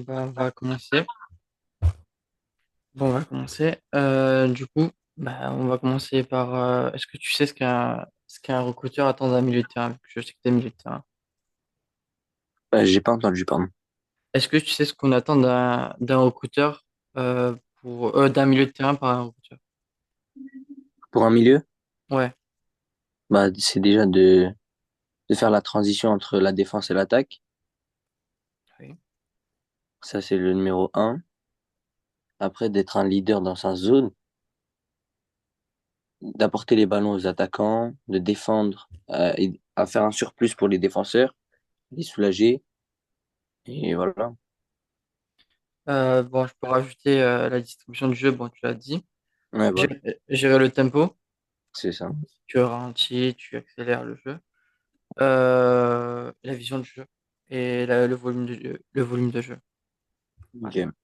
On va commencer. On va commencer. Du coup, on va commencer par. Est-ce que tu sais ce qu'un recruteur attend d'un milieu de terrain? Vu que je sais que t'es milieu de terrain. J'ai pas entendu, pardon. Est-ce que tu sais ce qu'on attend d'un recruteur d'un milieu de terrain par un recruteur? Pour un milieu, Ouais. c'est déjà de faire la transition entre la défense et l'attaque. Oui. Ça, c'est le numéro un. Après, d'être un leader dans sa zone, d'apporter les ballons aux attaquants, de défendre, et à faire un surplus pour les défenseurs, les soulager. Et voilà. Bon, je peux rajouter la distribution du jeu. Bon, tu l'as dit. Ouais, voilà. Gérer le tempo. C'est ça. Tu ralentis, tu accélères le jeu. La vision du jeu et le volume de jeu. Voilà. Ok.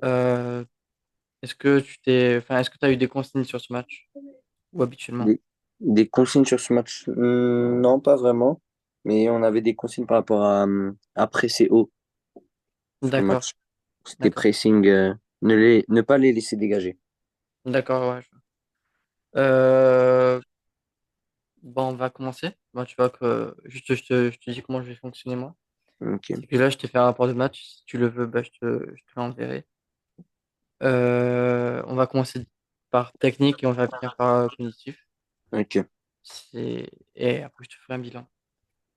Euh, est-ce que tu as eu des consignes sur ce match ou habituellement? Des, des consignes sur ce match? Non, pas vraiment. Mais on avait des consignes par rapport à presser haut sur le D'accord, match. C'était d'accord, pressing, ne pas les laisser dégager. d'accord, ouais. Euh, bon, on va commencer. Bon, tu vois que juste je te dis comment je vais fonctionner moi. Ok. C'est que là, je t'ai fait un rapport de match. Si tu le veux, je te l'enverrai. On va commencer par technique et on va finir par cognitif. Ok. Et après, je te ferai un bilan.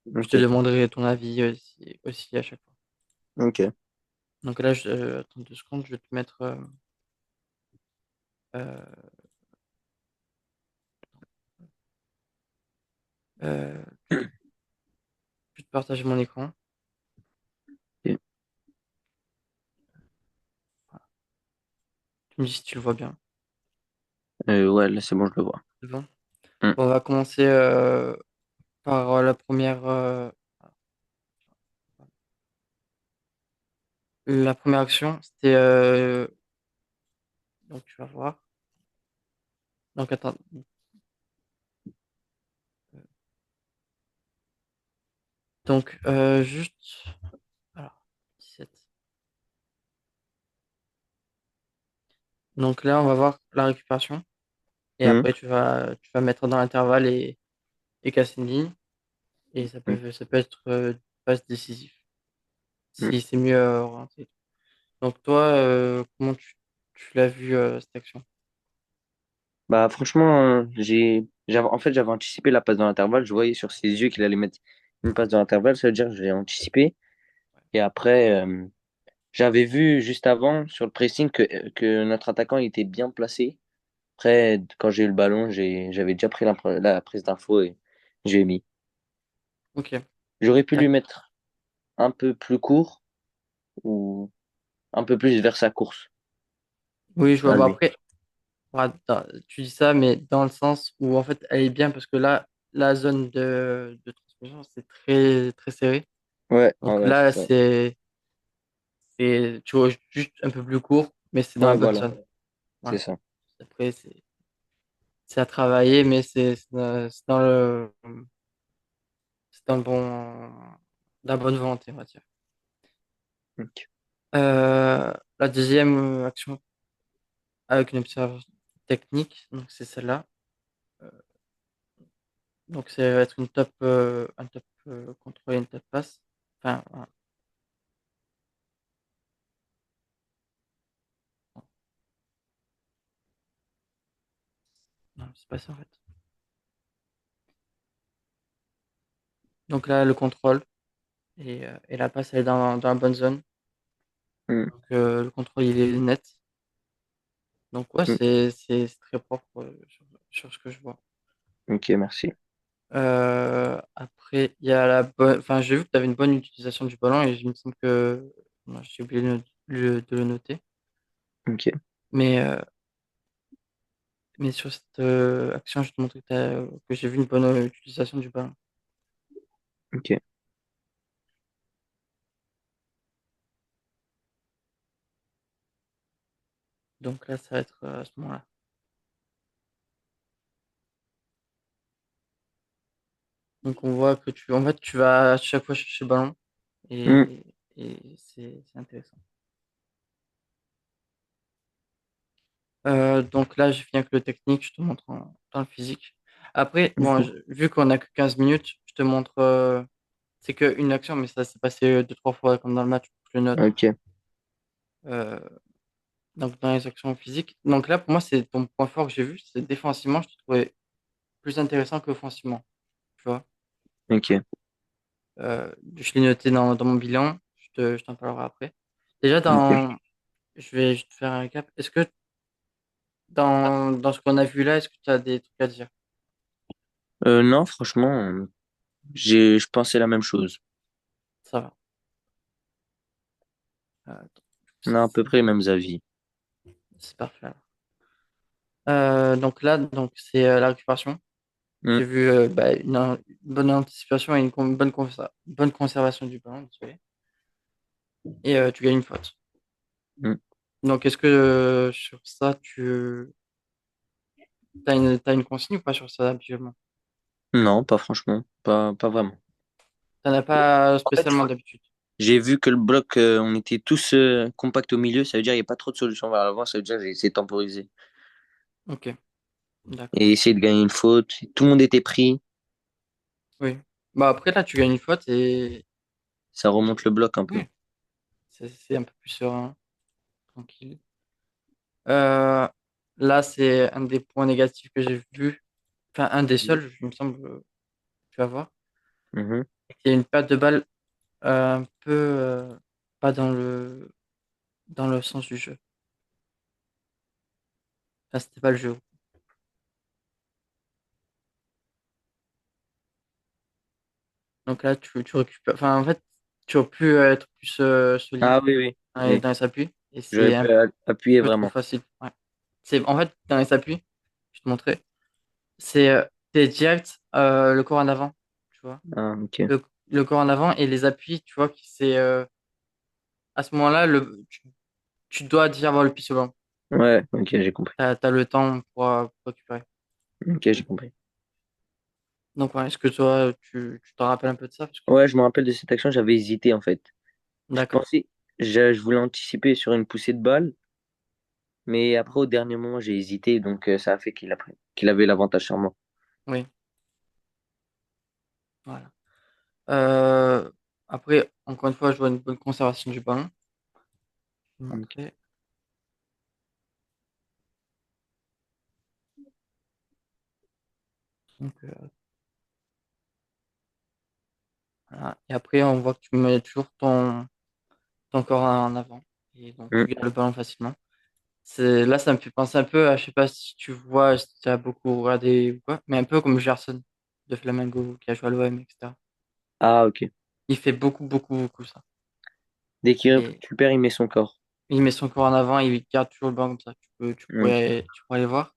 Je te Ok. demanderai ton avis aussi à chaque fois. Ok. Donc là, attends 2 secondes, je vais te mettre. Euh, euh, je vais te partager mon écran. Ok. Voilà. Tu me dis si tu le vois bien. Ouais, là, c'est bon, je le vois. C'est bon. Hmm. Bon, on va commencer par la première action. C'était. Donc, tu vas voir. Donc, attends. Donc, juste. Alors, 17. Donc là, on va voir la récupération. Et Hmm. après, tu vas mettre dans l'intervalle et casser une ligne. Et ça peut être une passe décisive. Hmm. Si c'est mieux orienté. Donc, toi, comment tu l'as vu cette action? Bah, franchement, en fait, j'avais anticipé la passe dans l'intervalle. Je voyais sur ses yeux qu'il allait mettre une passe dans l'intervalle. Ça veut dire que j'ai anticipé. Et après, j'avais vu juste avant sur le pressing que notre attaquant il était bien placé. Après, quand j'ai eu le ballon, j'avais déjà pris la prise d'info et j'ai mis. Ok. J'aurais pu lui D'accord. mettre un peu plus court ou un peu plus vers sa course Oui, je vois. à Bon, lui. après, ouais, tu dis ça, mais dans le sens où en fait elle est bien parce que là, la zone de transmission, c'est très, très serré. Ouais, Donc ouais, c'est là, ça. tu vois, juste un peu plus court, mais c'est dans la Ouais, bonne voilà, zone. c'est Voilà. ça. Après, c'est à travailler, mais c'est dans la bonne volonté, on va dire. Ok. La deuxième action avec une observation technique, donc c'est celle-là. Euh, donc ça va être un top contrôle et une top passe. Enfin, voilà. Non, c'est pas ça en fait. Donc là, le contrôle et la passe, elle est dans la bonne zone. Hmm. Donc le contrôle, il est net. Donc ouais, Hmm. c'est très propre sur ce que je vois. Ok, merci. Après, il y a la bonne. Enfin, j'ai vu que tu avais une bonne utilisation du ballon et il me semble que. Non, j'ai oublié de le noter. Ok, Mais, euh, mais sur cette action, je te montrer que j'ai vu une bonne utilisation du ballon. ok. Donc là, ça va être à ce moment-là. Donc on voit que en fait, tu vas à chaque fois chercher le ballon Hmm. et, et c'est intéressant. Donc là, j'ai fini avec le technique, je te montre dans le physique. Après, bon, vu qu'on a que 15 minutes, je te montre, c'est qu'une action, mais ça s'est passé deux, trois fois comme dans le match, je le note. Ok, Euh, donc dans les actions physiques. Donc là, pour moi, c'est ton point fort que j'ai vu, c'est défensivement, je te trouvais plus intéressant qu'offensivement, tu vois. ok, Je l'ai noté dans mon bilan, je t'en parlerai après. Déjà, ok. je vais te faire un récap. Est-ce que dans ce qu'on a vu là, est-ce que tu as des trucs à dire? Non, franchement, je pensais la même chose. Ça va. Attends, On a à peu près les mêmes avis. c'est parfait. Donc là, donc c'est la récupération. Hmm, J'ai vu bah, une bonne anticipation et bonne conservation du ballon, désolé. Et tu gagnes une faute. hmm. Donc est-ce que sur ça, t'as une consigne ou pas sur ça habituellement? Non, pas franchement, pas vraiment. T'en as pas En fait, spécialement d'habitude. j'ai vu que le bloc, on était tous compacts au milieu, ça veut dire qu'il n'y a pas trop de solutions vers l'avant, ça veut dire que j'ai essayé de temporiser. Ok, d'accord. Et essayer de gagner une faute. Tout le monde était pris, Oui. Bah après là, tu gagnes une faute et ça remonte le bloc un peu. oui, c'est un peu plus serein, tranquille. Euh, Là, c'est un des points négatifs que j'ai vu. Enfin, un des seuls, il me semble, tu vas voir. Mhm. Il y a une perte de balle un peu pas dans le sens du jeu. Enfin, c'était pas le jeu. Donc là, tu récupères. Enfin, en fait, tu aurais pu être plus solide Ah oui, oui, oui. dans les appuis. Et J'aurais c'est pu un appuyer peu trop vraiment. facile. Ouais. En fait, dans les appuis, je te montrais, c'est t'es direct le corps en avant. Tu vois. Ah, ok. Le corps en avant et les appuis, tu vois, qui c'est à ce moment-là, tu dois déjà avoir le pied sur le banc. Ouais, ok, j'ai compris. T'as le temps pour récupérer. Ok, j'ai compris. Donc, ouais, est-ce que toi, tu t'en rappelles un peu de ça? Parce que... Ouais, je me rappelle de cette action, j'avais hésité en fait. Je D'accord. pensais, je voulais anticiper sur une poussée de balle, mais après au dernier moment j'ai hésité, donc ça a fait qu'il avait l'avantage sur moi. Oui, voilà. Euh, Après, encore une fois, je vois une bonne conservation du ballon. Je vais Ok. montrer. Donc, voilà. Et après, on voit que tu mets toujours ton corps en avant. Et donc, Hmm. tu gardes le ballon facilement. Là, ça me fait penser un peu à, je sais pas si tu vois, si tu as beaucoup regardé ou quoi, mais un peu comme Gerson de Flamengo qui a joué à l'OM, etc. Ah, ok. Il fait beaucoup ça. Dès qu'il Et récupère, il met son corps. il met son corps en avant, il garde toujours le ballon comme ça. Ok. Tu pourrais aller voir.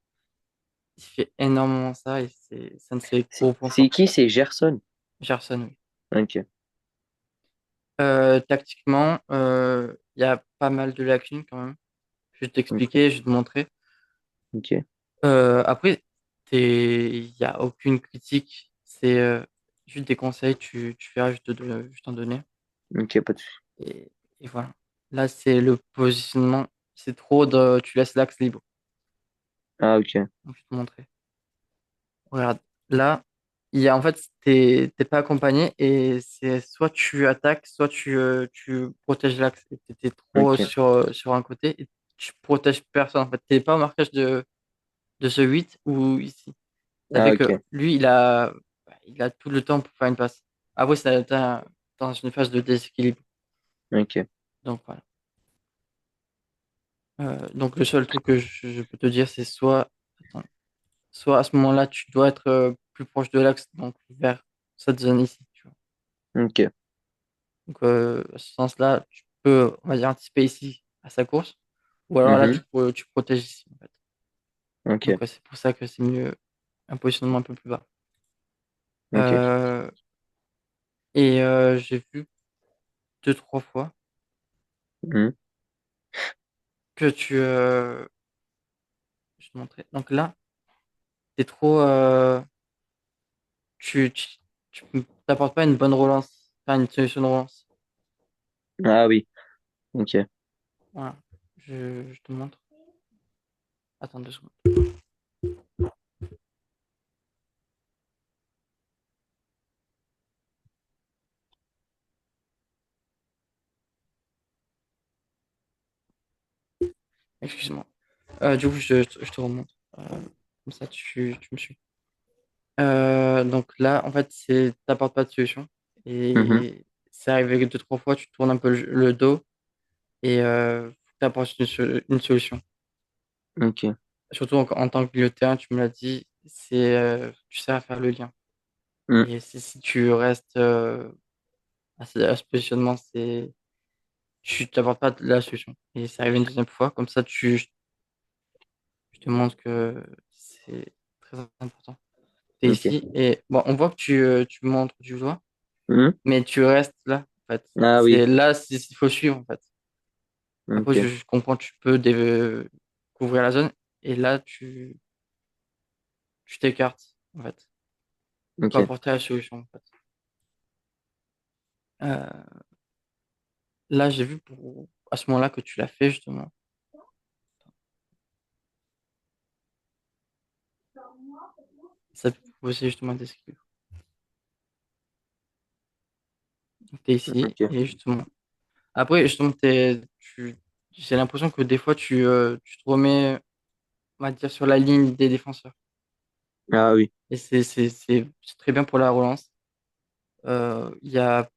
Il fait énormément ça et c'est un de ses gros points C'est forts. qui? C'est Gerson. Gerson, oui. Ok. Tactiquement, il y a pas mal de lacunes quand même. Je vais Ok. t'expliquer, je vais te montrer. Ok. Après, il n'y a aucune critique. C'est juste des conseils, tu verras, je t'en donner. Ok, pas de souci. Et, et voilà. Là, c'est le positionnement. C'est tu laisses l'axe libre. Ah, ok. Donc, je vais te montrer. Regarde, là, en fait, t'es pas accompagné et c'est soit tu attaques, soit tu protèges l'axe. Et t'étais trop Ok. sur un côté et tu protèges personne. En fait, t'es pas au marquage de ce 8 ou ici. Ça Ah, fait que ok. lui, il a tout le temps pour faire une passe. Après, dans une phase de déséquilibre. Ok. Donc, voilà. Donc, le seul truc que je peux te dire, c'est attends, soit à ce moment-là, tu dois être plus proche de l'axe, donc vers cette zone ici. Tu vois. Ok. Donc, à ce sens-là, tu peux, on va dire, anticiper ici à sa course. Ou alors là, Mhm. tu protèges ici, en fait. Ok. Donc, ouais, c'est pour ça que c'est mieux un positionnement un peu plus bas. Ok. Euh, j'ai vu deux, trois fois Mhm. que je te montrais. Donc là, t'es trop, tu t'apportes pas une bonne relance, enfin une solution de relance. Ah oui, ok, Voilà. Je te montre. Attends 2 secondes. Excuse-moi. Du coup, je te remonte. Comme ça, tu me suis. Donc là, en fait, t'apportes pas de solution. mhm, Et c'est arrivé que 2, 3 fois, tu tournes un peu le dos et t'apportes une solution. ok, Surtout en tant que milieu de terrain, tu me l'as dit, tu sais à faire le lien. mm, Et si tu restes à ce positionnement, tu t'apportes pas de la solution. Et c'est arrivé une 2e fois, comme ça, je te montre que c'est très important. Tu es ok, ici et bon, on voit que tu montres du doigt, mm, mais tu restes là, en fait. ah oui, C'est là, il faut suivre, en fait. Après, ok, je comprends, tu peux couvrir la zone et là, tu t'écartes, en fait, pour ok, apporter la solution, en fait. Euh, Là, j'ai vu à ce moment-là que tu l'as fait, justement. Ça peut proposer justement des skills. Donc, t'es ici ok, et justement. Après, justement, j'ai l'impression que des fois, tu te remets, on va dire, sur la ligne des défenseurs. ah oui, Et c'est très bien pour la relance. Il y a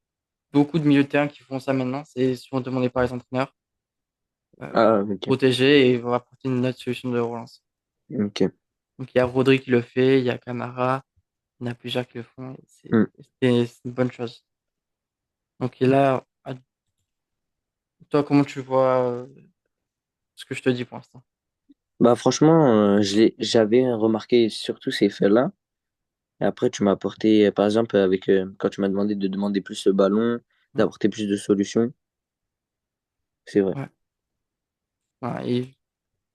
beaucoup de milieux de terrain qui font ça maintenant. C'est souvent demandé par les entraîneurs. ah ok, Protéger et va apporter une autre solution de relance. ok, Donc, il y a Rodri qui le fait, il y a Camara, il y en a plusieurs qui le font. Et mm. c'est une bonne chose. Donc, et là, toi, comment tu vois ce que je te dis pour l'instant? Bah franchement, j'avais remarqué surtout ces faits-là. Et après, tu m'as apporté, par exemple, quand tu m'as demandé de demander plus le ballon, Hmm. d'apporter plus de solutions, c'est vrai. Ouais. Voilà, et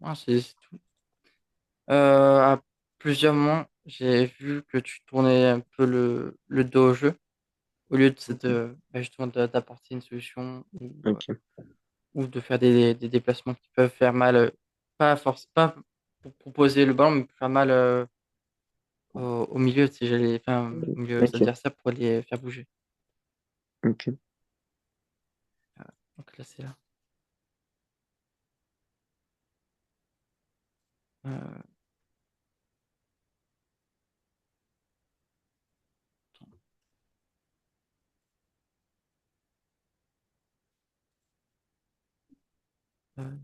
ouais, c'est tout. À plusieurs moments, j'ai vu que tu tournais un peu le dos au jeu, au lieu bah, justement d'apporter une solution Ok, ou de faire des déplacements qui peuvent faire mal, pas pour proposer le ballon, mais pour faire mal au milieu, si j'allais, enfin, au milieu, ok, c'est-à-dire ça pour les faire bouger. ok. Euh, donc là, c'est là. Euh, euh,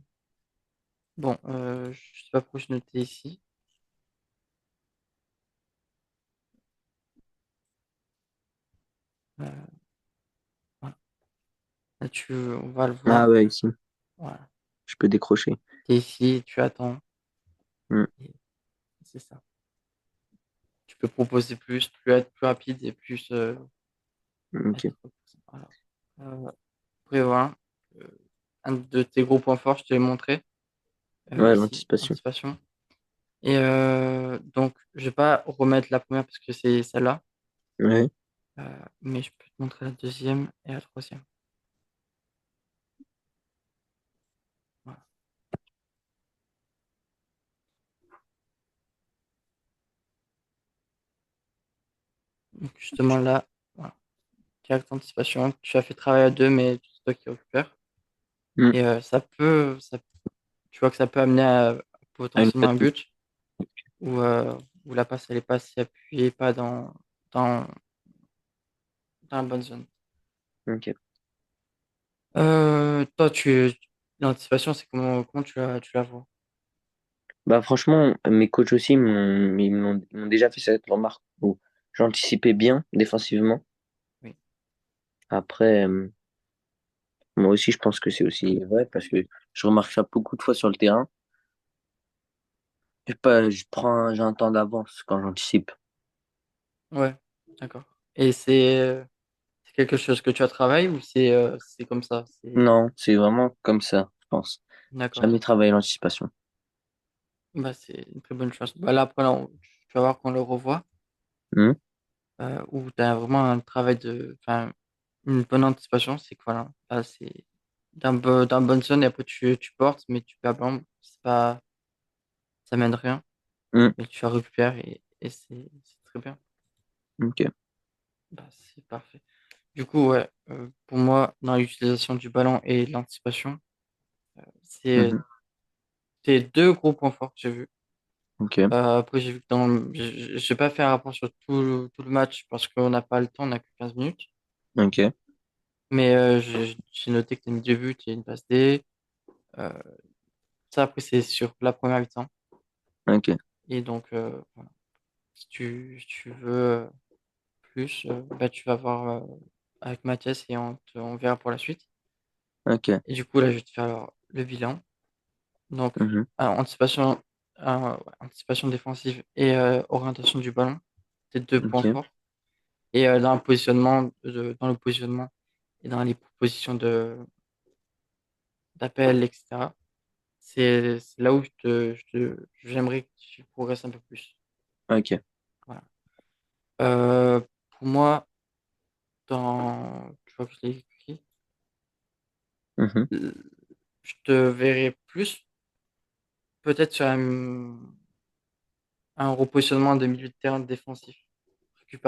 bon, je sais pas pourquoi je notais ici. Euh, voilà. Là, on va le Ah voir. ouais, ici, Voilà. je peux décrocher. T'es ici, tu attends. Mm, Et c'est ça. Tu peux proposer plus être plus rapide et plus ok. être. Voilà. Après, voilà. Euh, un de tes gros points forts, je te l'ai montré Ouais, ici, l'anticipation. anticipation. Et donc, je vais pas remettre la première parce que c'est celle-là, Ouais, mais je peux te montrer la deuxième et la troisième. Voilà. Donc, justement là, voilà. Direct anticipation, tu as fait travail à deux, mais c'est toi qui récupères. mm, Et tu vois que ça peut amener à à une potentiellement passe. un but où la passe elle est pas si appuyée, pas dans, dans la bonne zone. Ok. Toi, l'anticipation, c'est comment tu la vois? Bah franchement, mes coachs aussi ils m'ont déjà fait cette remarque où j'anticipais bien défensivement. Oui, Après, moi aussi, je pense que c'est aussi vrai parce que je remarque ça beaucoup de fois sur le terrain. Je sais pas, j'ai un temps d'avance quand j'anticipe. ouais, d'accord. Et c'est quelque chose que tu as travaillé ou c'est comme ça? Non, c'est vraiment comme ça, je pense. D'accord. Jamais travaillé l'anticipation. Bah, c'est une très bonne chose. Bah, là, après, là, tu vas voir qu'on le revoit, Hmm. où tu as vraiment un travail enfin, une bonne anticipation, c'est que voilà, là, c'est d'un bonne zone et après tu portes, mais tu perds le ballon. C'est pas, ça mène rien, Hmm, mais tu la récupères et c'est très bien. ok. Bah, c'est parfait. Du coup, ouais, pour moi, dans l'utilisation du ballon et l'anticipation, c'est Mhm, tes deux gros points forts que j'ai vus. ok. Après, j'ai vu que j'ai pas fait un rapport sur tout le match parce qu'on n'a pas le temps, on n'a que 15 minutes. Ok. Mais j'ai noté que tu as mis deux buts et une passe D. Euh, Ça, après, c'est sur la première mi-temps. Ok. Et donc, voilà. Si tu veux plus, bah, tu vas voir avec Mathias et on verra pour la suite. Ok. Et du coup, là, je vais te faire le bilan. Donc, Mhm, anticipation, ouais, anticipation défensive et orientation du ballon, c'est deux points ok. forts. Et dans le positionnement, dans le positionnement et dans les positions d'appel, etc. C'est là où j'aimerais que tu progresses un peu plus. Ok. Voilà. Euh, pour moi, tu vois que je l'ai écrit, Mhm, euh, je te verrai plus peut-être sur un repositionnement de milieu de terrain défensif,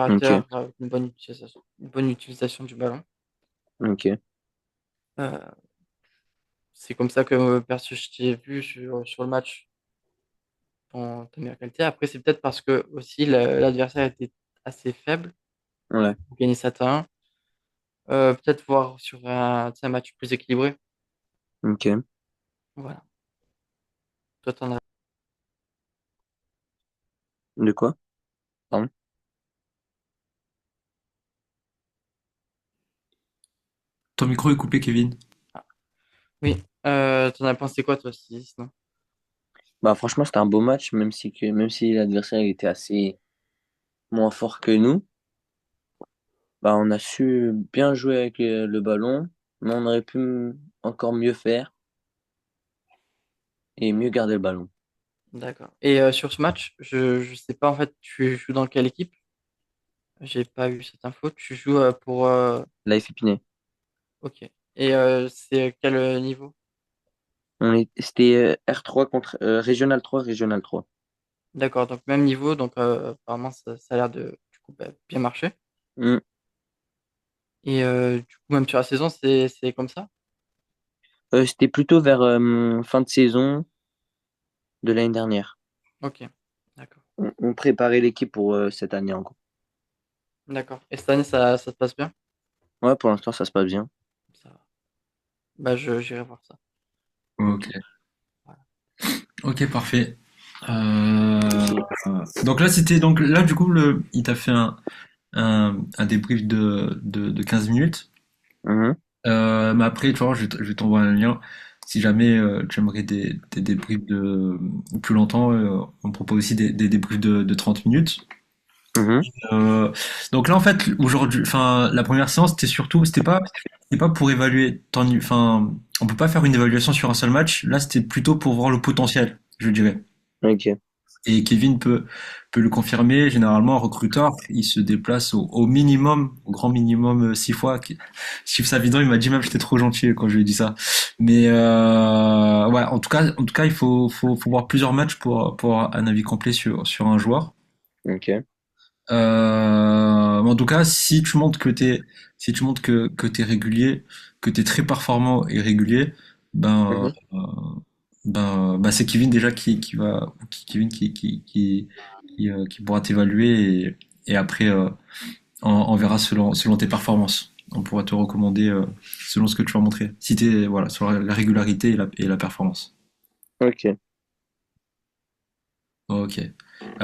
ok. récupérateur avec une bonne utilisation du ballon. Ok. Euh, c'est comme ça que perso je t'ai vu sur le match dans ta meilleure qualité. Après, c'est peut-être parce que aussi l'adversaire était assez faible Ouais. pour gagner 7-1. Peut-être voir sur tu sais, un match plus équilibré. Ok. Voilà. Toi, t'en as. De quoi? Pardon? Ton micro est coupé, Kevin. Ah, oui. T'en as pensé quoi, toi, sinon? Bah, franchement, c'était un beau match, même si l'adversaire il était assez moins fort que nous. Bah, on a su bien jouer avec le ballon, mais on aurait pu encore mieux faire et mieux garder le ballon. D'accord. Et sur ce match, je sais pas, en fait, tu joues dans quelle équipe? J'ai pas eu cette info. Tu joues pour. Life Épinay. Ok. Et c'est quel niveau? C'était R3 contre Régional 3, Régional 3. D'accord. Donc, même niveau. Donc, apparemment, ça a l'air de du coup, bah, bien marcher. Hmm. Et du coup, même sur la saison, c'est comme ça? C'était plutôt vers fin de saison de l'année dernière. Ok. D'accord. On préparait l'équipe pour cette année encore. D'accord. Et cette année, ça se passe bien? Ouais, pour l'instant, ça se passe bien. Ça va. Bah, j'irai voir ça. Ok. Voilà. Ok, parfait. Donc là, c'était donc là du coup il t'a fait un débrief de 15 minutes. Mhm. Mais après, tu vois, je vais t'envoyer un lien. Si jamais tu aimerais des débriefs de plus longtemps, on propose aussi des débriefs de 30 minutes. Mhm. Euh, donc là, en fait, aujourd'hui, enfin, la première séance, c'était pas pour évaluer enfin, on peut pas faire une évaluation sur un seul match. Là, c'était plutôt pour voir le potentiel, je dirais. Ok. Et Kevin peut le confirmer. Généralement, un recruteur, il se déplace au minimum, au grand minimum, 6 fois. Chief Savidan, il m'a dit même que j'étais trop gentil quand je lui ai dit ça. Mais ouais, en tout cas, faut voir plusieurs matchs pour avoir un avis complet sur un joueur. Ok. Mais en tout cas, si tu montres que t'es régulier, que t'es très performant et régulier, ben, Mhm. ben, c'est Kevin déjà Kevin qui pourra t'évaluer et après, on verra selon tes performances. On pourra te recommander selon ce que tu vas montrer. Si t'es, voilà, sur la régularité et la performance. Ok. Ok.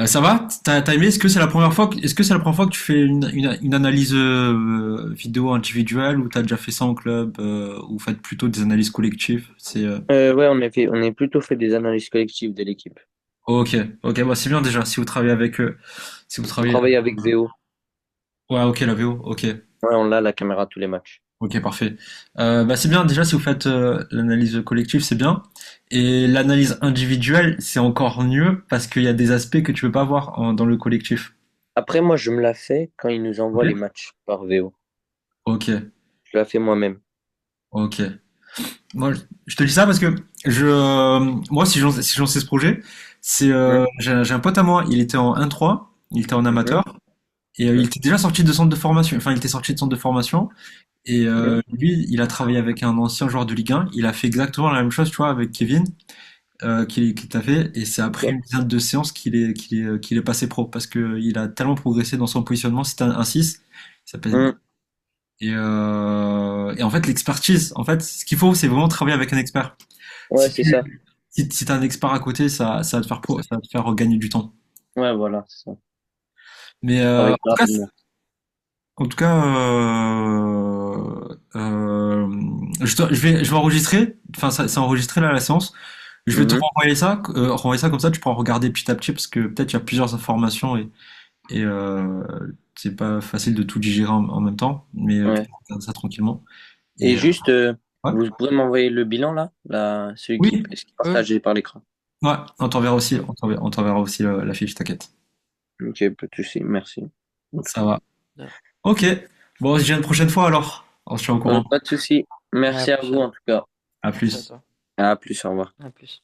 Ça va? T'as aimé? Est-ce que c'est la première fois que tu fais une analyse vidéo individuelle ou t'as déjà fait ça en club ou faites plutôt des analyses collectives? Ouais, on a plutôt fait des analyses collectives de l'équipe. Ok, ok, bah c'est bien déjà. Si vous travaillez avec si vous On travaillez, travaille avec VO. ouais, ok, la VO, ok, Ouais, on a la caméra à tous les matchs. ok, parfait. Bah c'est bien déjà si vous faites l'analyse collective, c'est bien. Et l'analyse individuelle, c'est encore mieux parce qu'il y a des aspects que tu peux pas voir dans le collectif. Après, moi, je me la fais quand ils nous Ok. envoient les matchs par VO. Ok. Je l'ai fait moi-même. Ok. Moi, je te dis ça parce que moi, si je lançais ce projet, Mhm, j'ai un pote à moi, il était en 1-3, il était en mhm, amateur, et il était déjà sorti de centre de formation, enfin, il était sorti de centre de formation, et mhm, lui, il a travaillé avec un ancien joueur de Ligue 1, il a fait exactement la même chose, tu vois, avec Kevin, qu'il t'a fait, et c'est après ok. une dizaine de séances qu'il est passé pro, parce que il a tellement progressé dans son positionnement, c'était un 6, il s'appelle Mhm. et en fait, l'expertise, en fait, ce qu'il faut, c'est vraiment travailler avec un expert. Ouais, c'est ça. Si t'as un expert à côté, ça va te faire ça va te faire gagner du temps. Ouais, voilà, c'est ça. Mais Travailler rapidement. en tout cas, je vais enregistrer. Enfin, c'est enregistré là la séance. Je vais te Mhm. renvoyer ça comme ça, tu pourras regarder petit à petit parce que peut-être il y a plusieurs informations et c'est pas facile de tout digérer en même temps, mais tu Ouais. peux regarder ça tranquillement. Et Et juste, ouais. vous pouvez m'envoyer le bilan là, celui Oui, qui est Oui, partagé par l'écran. ouais, on t'enverra aussi, oui. on t'enverra aussi la fiche, t'inquiète. Ok, pas de souci, merci. En tout Ça cas. va. Ok. Bon, on se dit à une prochaine fois alors. On se tient au courant. Pas de souci. À la Merci à vous prochaine. en tout cas. À Merci à plus. toi. À plus, au revoir. À plus.